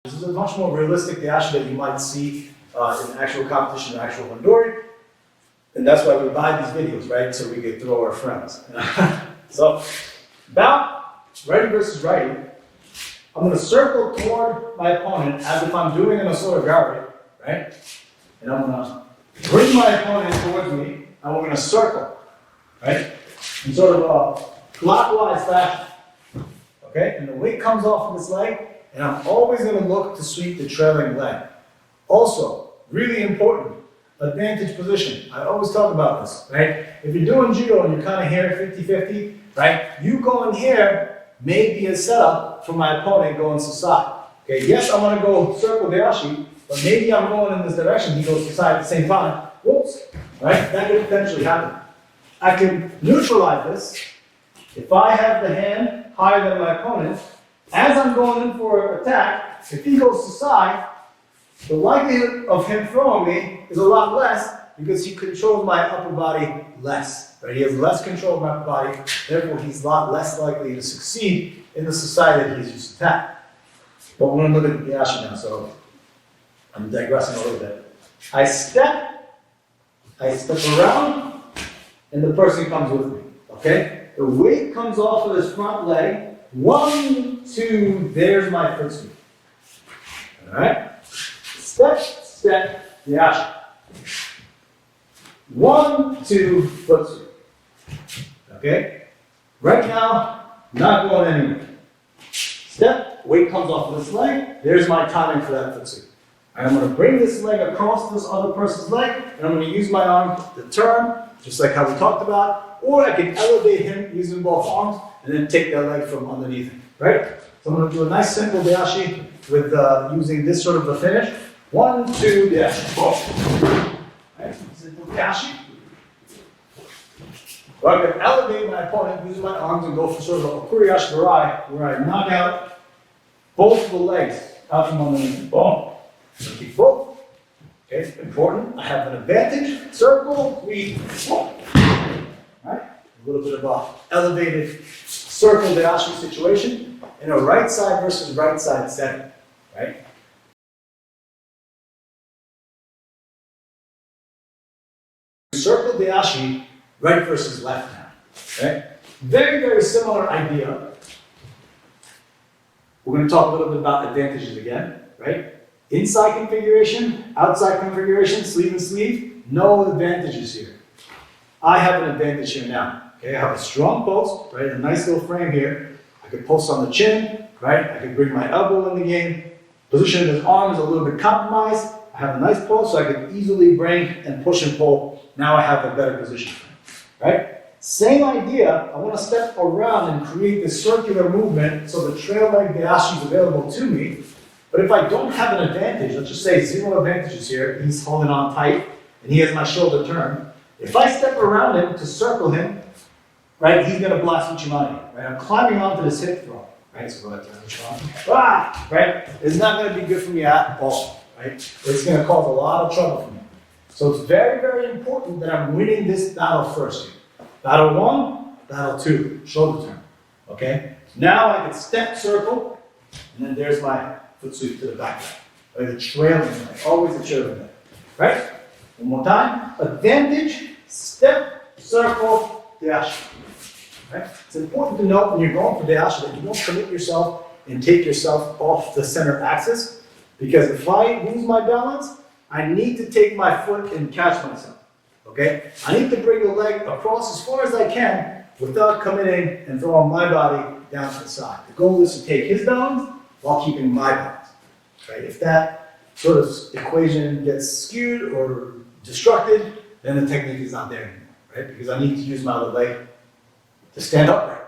This is a much more realistic de-ashi that you might see in actual competition or actual Handori. And that's why we buy these videos, right? So we can throw our friends. So, about righty versus righty, I'm going to circle toward my opponent as if I'm doing an de-ashi-barai, right? And I'm going to bring my opponent towards me, and we're going to circle, right? In sort of a clockwise fashion, okay? And the weight comes off of this leg, and I'm always going to look to sweep the trailing leg. Also, really important, advantage position. I always talk about this, right? If you're doing judo and you're kind of here 50-50, right? You going here may be a setup for my opponent going to side. Okay, yes, I'm going to go circle de-ashi, but maybe I'm going in this direction, he goes to side at the same time. Whoops, right? That could potentially happen. I can neutralize this if I have the hand higher than my opponent. As I'm going in for an attack, if he goes to side, the likelihood of him throwing me is a lot less because he controls my upper body less. Right? He has less control of my upper body, therefore he's a lot less likely to succeed in the society that he's used to attack. But we're going to look at the de-ashi now, so I'm digressing a little bit. I step around, and the person comes with me. Okay? The weight comes off of his front leg. 1, 2, there's my Footsweep. Alright? Step, step, de-ashi. 1, 2, Footsweep. Okay? Right now, not going anywhere. Step, weight comes off of this leg, there's my timing for that Footsweep. And I'm going to bring this leg across this other person's leg, and I'm going to use my arm to turn, just like how we talked about, or I can elevate him using both arms, and then take that leg from underneath him, right? So I'm going to do a nice simple de-ashi with using this sort of a finish. 1, 2, de-ashi. Right? Simple de-ashi. So I can elevate my opponent using my arms and go for sort of a de-ashi-barai, where I knock out both of the legs out from underneath. Boom. Keep both. Okay, important. I have an advantage. Circle, we, boom. Right? A little bit of a elevated circle de-ashi situation in a right side versus right side setting, right? Circle de-ashi, right versus left now, okay? Very, very similar idea. We're going to talk a little bit about advantages again, right? Inside configuration, outside configuration, sleeve and sleeve, no advantages here. I have an advantage here now. Okay, I have a strong post, right? A nice little frame here. I can post on the chin, right? I can bring my elbow in the game. Position of his arm is a little bit compromised. I have a nice post, so I can easily bring and push and pull. Now I have a better position for him, right? Same idea. I want to step around and create this circular movement so the trail leg de-ashi is available to me. But if I don't have an advantage, let's just say 0 advantages here. He's holding on tight, and he has my shoulder turned. If I step around him to circle him, right, he's going to blast Uchimani, right? I'm climbing onto this hip throw, right? So go ahead, turn the right? It's not going to be good for me at all, right? It's going to cause a lot of trouble for me. So it's very, very important that I'm winning this battle first here. Battle 1, battle 2, shoulder turn, okay? Now I can step, circle, and then there's my Footsweep to the back leg, right? The trailing leg, always the trailing leg, right? One more time, advantage, step, circle, de-ashi. Right? It's important to note when you're going for de-ashi that you don't commit yourself and take yourself off the center axis, because if I lose my balance, I need to take my foot and catch myself. Okay? I need to bring the leg across as far as I can without committing and throwing my body down to the side. The goal is to take his balance while keeping my balance. Right? If that sort of equation gets skewed or destructed, then the technique is not there anymore. Right? Because I need to use my other leg to stand upright.